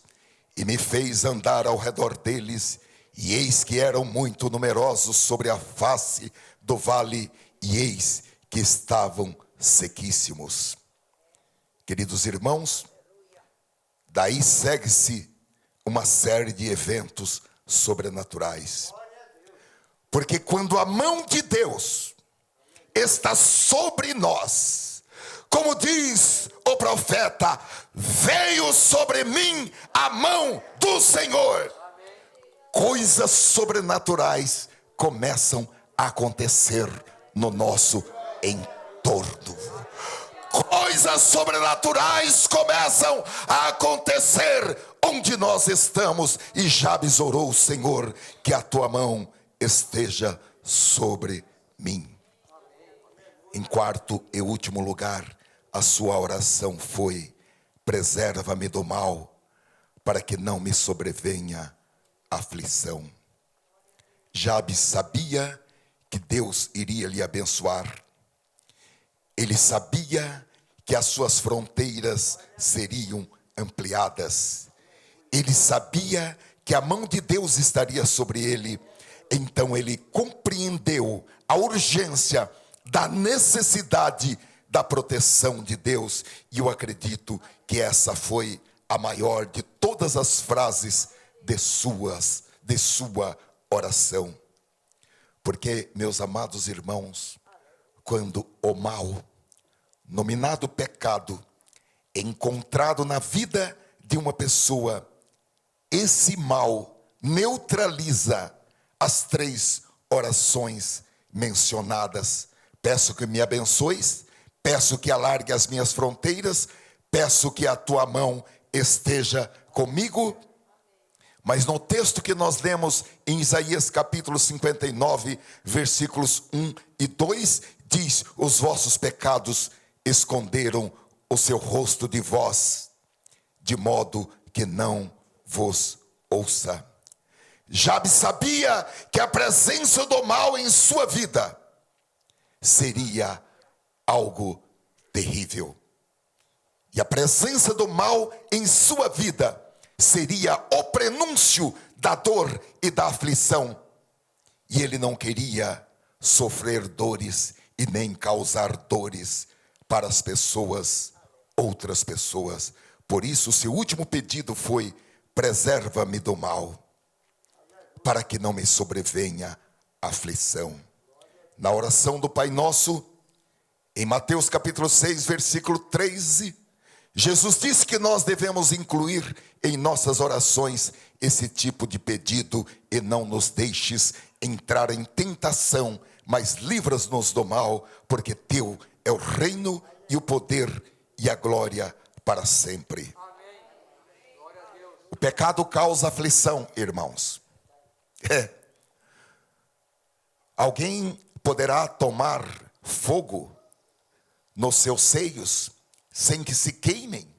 e me fez andar ao redor deles, e eis que eram muito numerosos sobre a face do vale, e eis que estavam sequíssimos. Queridos irmãos, daí segue-se uma série de eventos sobrenaturais. Porque quando a mão de Deus está sobre nós, como diz o profeta, veio sobre mim a mão do Senhor. Coisas sobrenaturais começam a acontecer no nosso entorno. Coisas sobrenaturais começam a acontecer onde nós estamos. E Jabes orou: Senhor, que a tua mão esteja sobre mim. Em quarto e último lugar, a sua oração foi: preserva-me do mal, para que não me sobrevenha aflição. Jabes sabia que Deus iria lhe abençoar. Ele sabia que as suas fronteiras seriam ampliadas. Ele sabia que a mão de Deus estaria sobre ele. Então ele compreendeu a urgência da necessidade da proteção de Deus. E eu acredito que essa foi a maior de todas as frases de sua oração. Porque, meus amados irmãos, quando o mal, nominado pecado, é encontrado na vida de uma pessoa, esse mal neutraliza as 3 orações mencionadas. Peço que me abençoes, peço que alargue as minhas fronteiras, peço que a tua mão esteja comigo. Mas no texto que nós lemos em Isaías capítulo 59, versículos 1 e 2, diz: os vossos pecados esconderam o seu rosto de vós, de modo que não vos ouça. Jabes sabia que a presença do mal em sua vida seria algo terrível. E a presença do mal em sua vida seria o prenúncio da dor e da aflição. E ele não queria sofrer dores e nem causar dores para as pessoas, outras pessoas. Por isso, seu último pedido foi: preserva-me do mal, para que não me sobrevenha aflição. Na oração do Pai Nosso, em Mateus capítulo 6, versículo 13, Jesus disse que nós devemos incluir em nossas orações esse tipo de pedido: e não nos deixes entrar em tentação, mas livra-nos do mal, porque teu é o reino e o poder e a glória para sempre. O pecado causa aflição, irmãos. Alguém poderá tomar fogo nos seus seios sem que se queimem?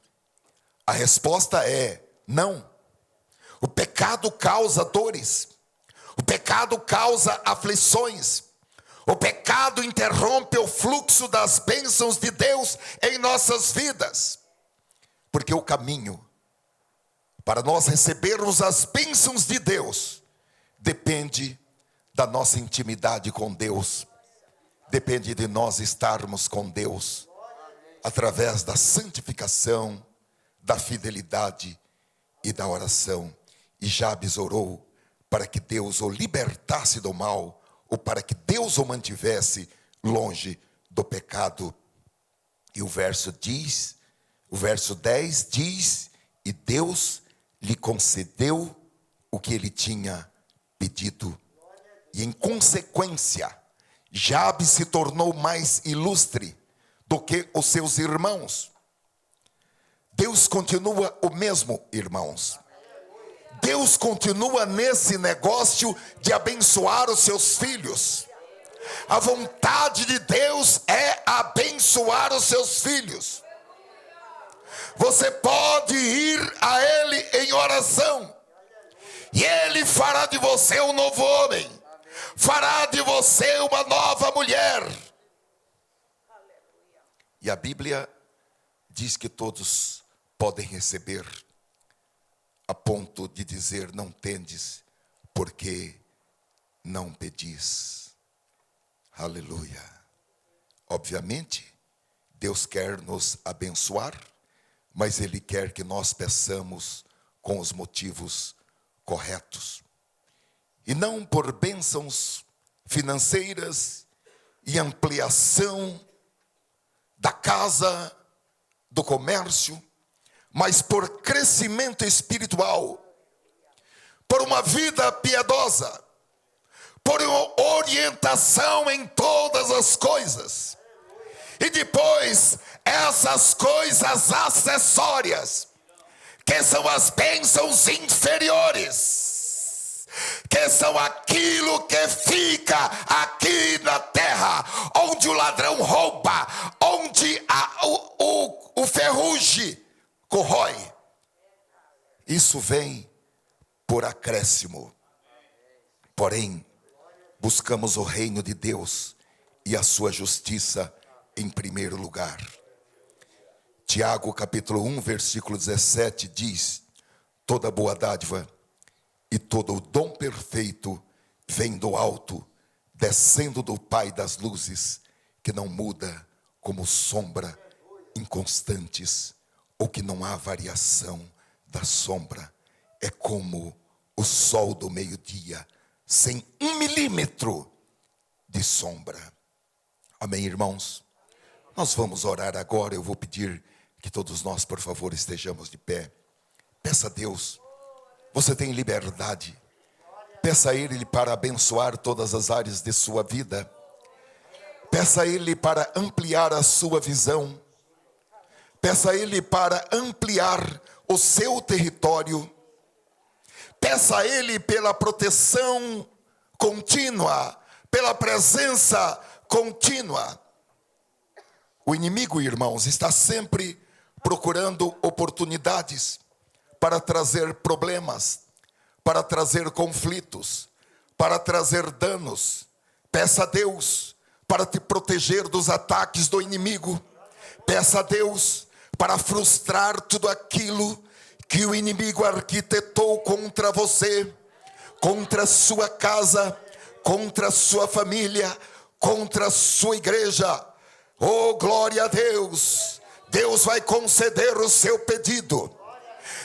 A resposta é não. O pecado causa dores. O pecado causa aflições. O pecado interrompe o fluxo das bênçãos de Deus em nossas vidas. Porque o caminho para nós recebermos as bênçãos de Deus depende da nossa intimidade com Deus. Depende de nós estarmos com Deus através da santificação, da fidelidade e da oração. E Jabes orou para que Deus o libertasse do mal, ou para que Deus o mantivesse longe do pecado. E o verso 10 diz: e Deus lhe concedeu o que ele tinha pedido. E em consequência, Jabes se tornou mais ilustre do que os seus irmãos. Deus continua o mesmo, irmãos. Deus continua nesse negócio de abençoar os seus filhos. A vontade de Deus é abençoar os seus filhos. Você pode ir a Ele em oração, e Ele fará de você um novo homem, fará de você uma nova mulher. E a Bíblia diz que todos podem receber, a ponto de dizer: não tendes, porque não pedis. Aleluia. Obviamente, Deus quer nos abençoar, mas Ele quer que nós peçamos com os motivos corretos. E não por bênçãos financeiras e ampliação da casa, do comércio, mas por crescimento espiritual, por uma vida piedosa, por uma orientação em todas as coisas. E depois, essas coisas acessórias, que são as bênçãos inferiores, que são aquilo que fica aqui na terra, onde o ladrão rouba, onde o ferrugem corrói. Isso vem por acréscimo. Porém, buscamos o reino de Deus e a sua justiça em primeiro lugar. Tiago capítulo 1, versículo 17 diz: toda boa dádiva e todo o dom perfeito vem do alto, descendo do Pai das luzes, que não muda como sombra inconstantes, ou que não há variação da sombra. É como o sol do meio-dia, sem 1 milímetro de sombra. Amém, irmãos? Nós vamos orar agora. Eu vou pedir que todos nós, por favor, estejamos de pé. Peça a Deus. Você tem liberdade. Peça a Ele para abençoar todas as áreas de sua vida. Peça a Ele para ampliar a sua visão. Peça a Ele para ampliar o seu território. Peça a Ele pela proteção contínua, pela presença contínua. O inimigo, irmãos, está sempre procurando oportunidades para trazer problemas, para trazer conflitos, para trazer danos. Peça a Deus para te proteger dos ataques do inimigo. Peça a Deus para frustrar tudo aquilo que o inimigo arquitetou contra você, contra a sua casa, contra a sua família, contra a sua igreja. Oh, glória a Deus! Deus vai conceder o seu pedido.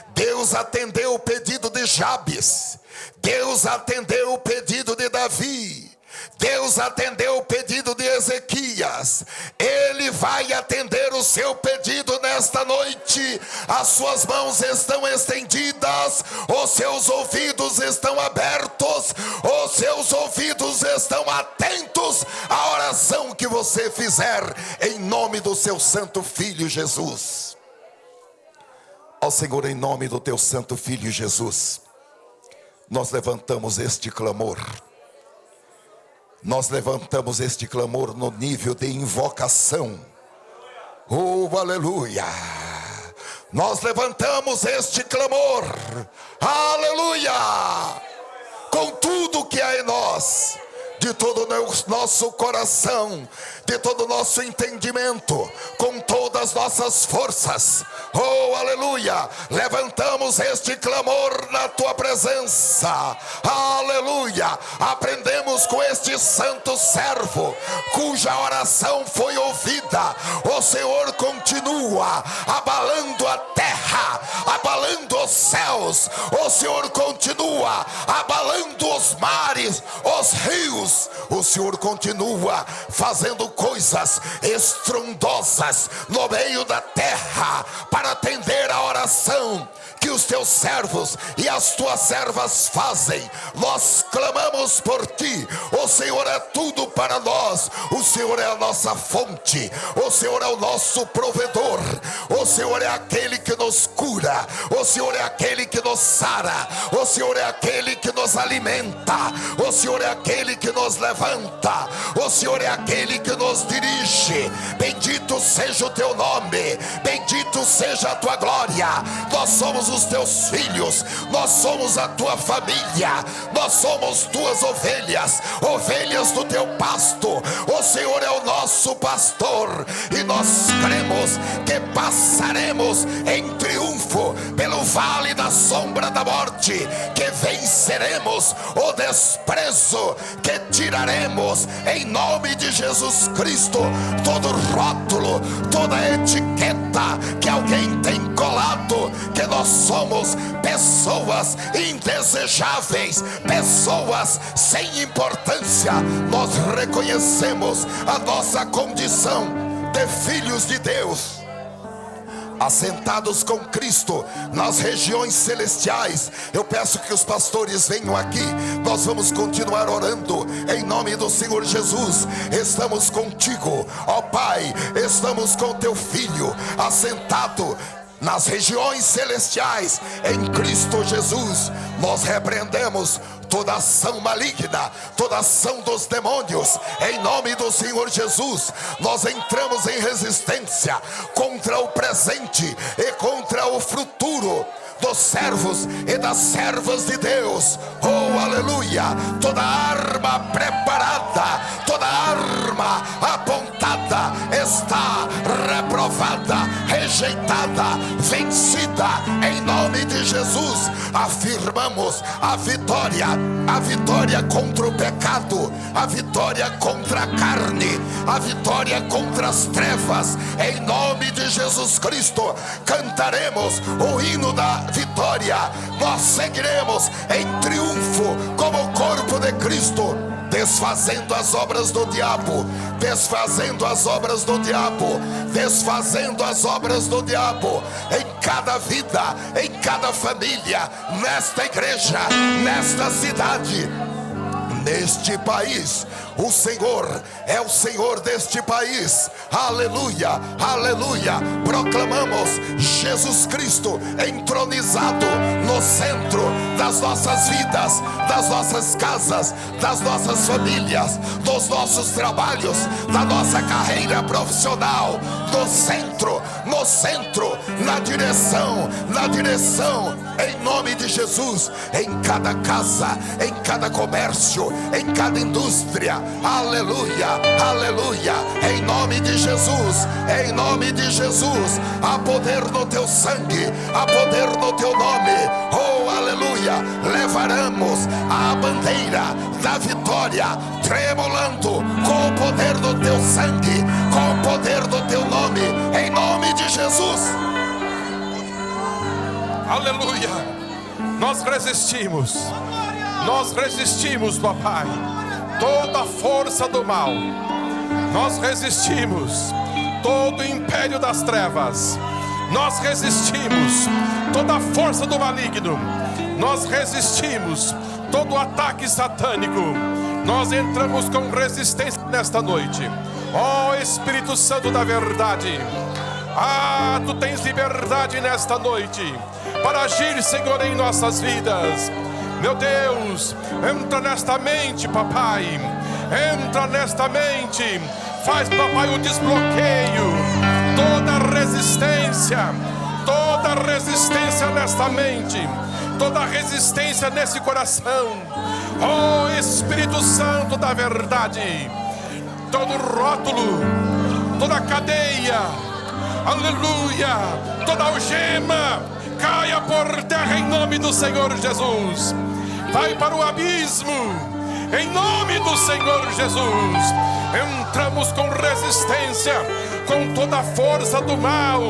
Deus atendeu o pedido de Jabes. Deus atendeu o pedido de Davi. Deus atendeu o pedido de Ezequias. Ele vai atender o seu pedido nesta noite. As suas mãos estão estendidas, os seus ouvidos estão abertos, os seus ouvidos estão atentos à oração que você fizer, em nome do seu santo Filho Jesus. Ó Senhor, em nome do teu santo Filho Jesus, nós levantamos este clamor. Nós levantamos este clamor no nível de invocação. Oh, aleluia! Nós levantamos este clamor, aleluia! Com tudo que há em nós, de todo o nosso coração, de todo o nosso entendimento, com todas as nossas forças. Oh, aleluia! Levantamos este clamor na tua presença. Aleluia! Aprendemos com este santo servo, cuja oração foi ouvida. O Senhor continua abalando a terra, abalando os céus. O Senhor continua abalando os mares, os rios, Deus, o Senhor continua fazendo coisas estrondosas no meio da terra para atender a oração que os teus servos e as tuas servas fazem. Nós clamamos por ti. O Senhor é tudo para nós. O Senhor é a nossa fonte. O Senhor é o nosso provedor. O Senhor é aquele que nos cura. O Senhor é aquele que nos sara. O Senhor é aquele que nos alimenta. O Senhor é aquele que nos levanta. O Senhor é aquele que nos dirige. Bendito seja o teu nome. Bendito seja a tua glória. Nós somos os teus filhos, nós somos a tua família, nós somos tuas ovelhas, ovelhas do teu pasto. O Senhor é o nosso pastor e nós cremos que passaremos em triunfo pelo vale da sombra da morte, que venceremos o desprezo, que tiraremos em nome de Jesus Cristo todo rótulo, toda etiqueta que alguém tem colado, que nós somos pessoas indesejáveis, pessoas sem importância. Nós reconhecemos a nossa condição de filhos de Deus, assentados com Cristo nas regiões celestiais. Eu peço que os pastores venham aqui. Nós vamos continuar orando em nome do Senhor Jesus. Estamos contigo, ó Pai, estamos com teu Filho assentado nas regiões celestiais em Cristo Jesus. Nós repreendemos toda ação maligna, toda ação dos demônios, em nome do Senhor Jesus. Nós entramos em resistência contra o presente e contra o futuro dos servos e das servas de Deus. Oh, aleluia! Toda arma preparada, toda arma apontada está reprovada, rejeitada, vencida em nome de Jesus. Afirmamos a vitória contra o pecado, a vitória contra a carne, a vitória contra as trevas, em nome de Jesus Cristo. Cantaremos o hino da vitória. Nós seguiremos em triunfo como o corpo de Cristo, desfazendo as obras do diabo, desfazendo as obras do diabo, desfazendo as obras do diabo em cada vida, em cada família, nesta igreja, nesta cidade, neste país. O Senhor é o Senhor deste país. Aleluia, aleluia. Proclamamos Jesus Cristo entronizado no centro das nossas vidas, das nossas casas, das nossas famílias, dos nossos trabalhos, da nossa carreira profissional. No centro, na direção, em nome de Jesus, em cada casa, em cada comércio, em cada indústria. Aleluia, aleluia, em nome de Jesus, em nome de Jesus. Há poder no teu sangue, há poder no teu nome. Oh, aleluia. Levaremos a bandeira da vitória, tremulando com o poder do teu sangue, com o poder do teu nome, em nome de Jesus. Aleluia. Nós resistimos, papai, toda a força do mal. Nós resistimos todo o império das trevas. Nós resistimos toda a força do maligno. Nós resistimos todo o ataque satânico. Nós entramos com resistência nesta noite. Ó Espírito Santo da verdade, tu tens liberdade nesta noite para agir, Senhor, em nossas vidas. Meu Deus, entra nesta mente, papai. Entra nesta mente. Faz, papai, o desbloqueio. Toda resistência nesta mente, toda resistência nesse coração. Oh Espírito Santo da verdade, todo rótulo, toda cadeia, aleluia, toda algema, caia por terra em nome do Senhor Jesus. Vai para o abismo em nome do Senhor Jesus. Entramos com resistência, com toda a força do mal.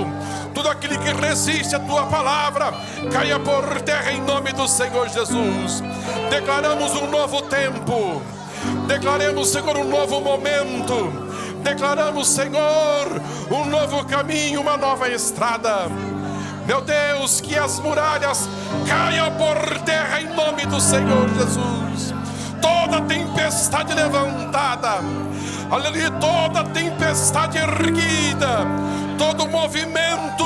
Tudo aquilo que resiste a tua palavra, caia por terra em nome do Senhor Jesus. Declaramos um novo tempo. Declaremos, Senhor, um novo momento. Declaramos, Senhor, um novo caminho, uma nova estrada. Meu Deus, que as muralhas caiam por terra em nome do Senhor Jesus. Toda tempestade levantada, aleluia, toda tempestade erguida, todo movimento,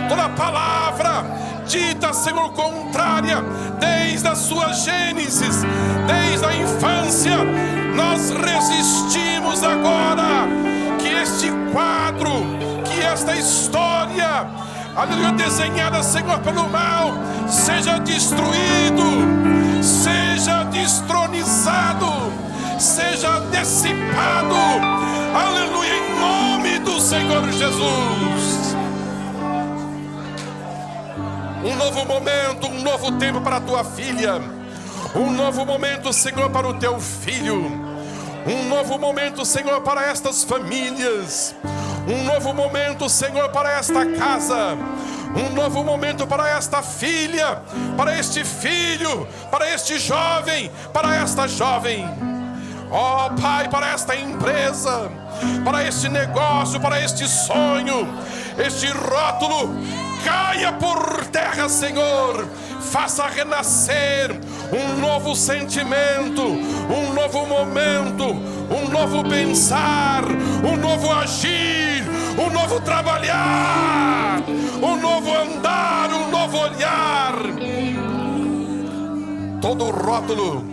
toda palavra dita, Senhor, contrária, desde a sua gênesis, desde a infância, nós resistimos agora. Que este quadro, que esta história, aleluia, desenhada, Senhor, pelo mal, seja destruído, seja destronizado, seja dissipado, aleluia, em nome do Senhor Jesus. Um novo momento, um novo tempo para a tua filha, um novo momento, Senhor, para o teu filho, um novo momento, Senhor, para estas famílias, um novo momento, Senhor, para esta casa, um novo momento para esta filha, para este filho, para este jovem, para esta jovem. Ó Pai, para esta empresa, para este negócio, para este sonho, este rótulo, caia por terra, Senhor. Faça renascer um novo sentimento, um novo momento, um novo pensar, um novo agir, um novo trabalhar, um novo andar, um novo olhar. Todo rótulo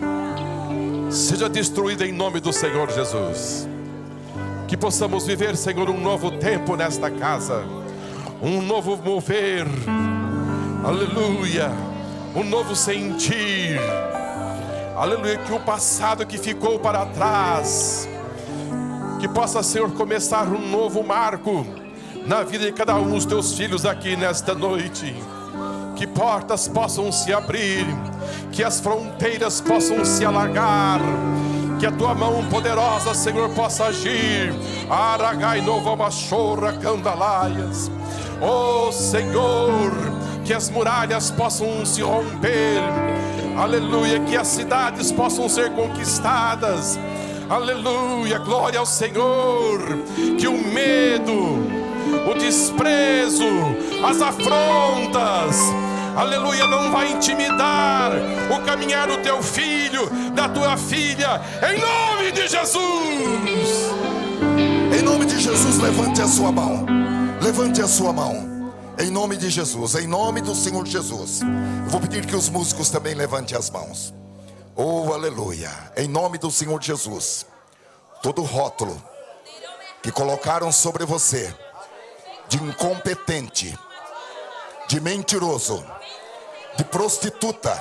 seja destruído em nome do Senhor Jesus. Que possamos viver, Senhor, um novo tempo nesta casa, um novo mover, aleluia, um novo sentir, aleluia, que o passado que ficou para trás, que possa, Senhor, começar um novo marco na vida de cada um dos teus filhos aqui nesta noite. Que portas possam se abrir, que as fronteiras possam se alargar, que a tua mão poderosa, Senhor, possa agir. Aragai nova machorra candalaias. Oh Senhor, que as muralhas possam se romper, aleluia, que as cidades possam ser conquistadas, aleluia, glória ao Senhor. Que o medo, o desprezo, as afrontas, aleluia, não vai intimidar o caminhar do teu filho, da tua filha, em nome de Jesus. Em nome de Jesus, levante a sua mão. Levante a sua mão. Em nome de Jesus, em nome do Senhor Jesus. Eu vou pedir que os músicos também levantem as mãos. Oh, aleluia. Em nome do Senhor Jesus. Todo rótulo que colocaram sobre você de incompetente, de mentiroso, de prostituta,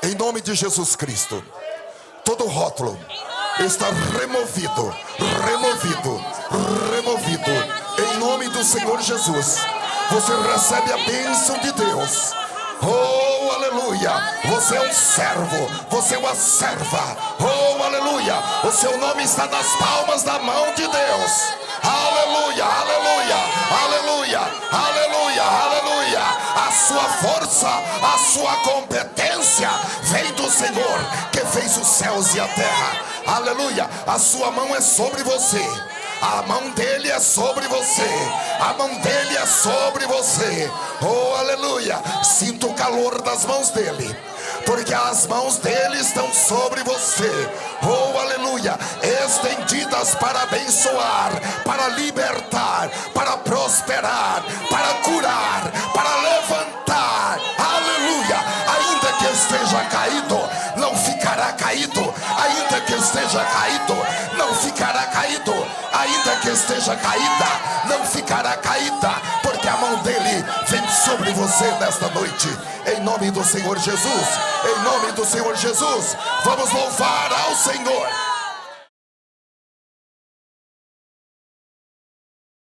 em nome de Jesus Cristo, todo rótulo está removido, removido, removido, em nome do Senhor Jesus. Você recebe a bênção de Deus. Oh, aleluia. Você é um servo, você é uma serva. Oh, aleluia. O seu nome está nas palmas da mão de Deus. Aleluia, aleluia, aleluia, aleluia, aleluia. A sua força, a sua competência vem do Senhor, que fez os céus e a terra. Aleluia. A sua mão é sobre você. A mão dele é sobre você. A mão dele é sobre você. Oh, aleluia. Sinta o calor das mãos dele, porque as mãos dele estão sobre você. Oh, aleluia. Estendidas para abençoar, para libertar, para prosperar, para curar, para levantar. Aleluia. Ainda que esteja caído, não ficará caído. Ainda que esteja caído, não ficará caído. Ainda que esteja caída, não ficará caída, porque a mão dele vem sobre você nesta noite. Em nome do Senhor Jesus, em nome do Senhor Jesus, vamos louvar ao Senhor.